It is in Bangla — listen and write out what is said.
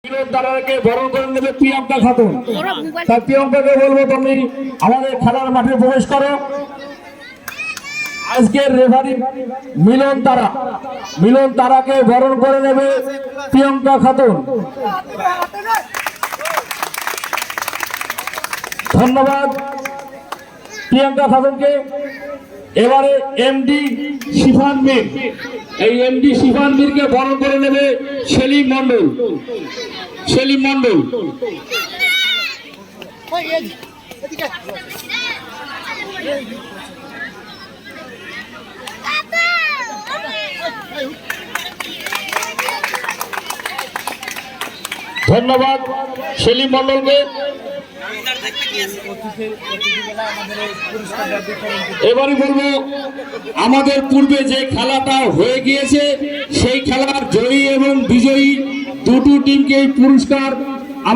তারাকে বরণ করে নেবে প্রিয়াঙ্কা খাতুন। তাই প্রিয়াঙ্কাকে বলবো তুমি আমাদের খেলার মাঠে প্রবেশ করো। আজকের রেফারি মিলন তারাকে বরণ করে নেবে প্রিয়াঙ্কা খাতুন। ধন্যবাদ প্রিয়াঙ্কা খাতুনকে। এবারে এমডি শিফান মীর, এই এমডি শিফান মীরকে বরণ করে নেবে সেলিম মন্ডল। ধন্যবাদ সেলিম মন্ডলকে। এবারে বলবো আমাদের পূর্বে যে খেলাটা হয়ে গিয়েছে সেই খেলার জয়ী এবং বিজয়ী দুটো টিমকে পুরস্কার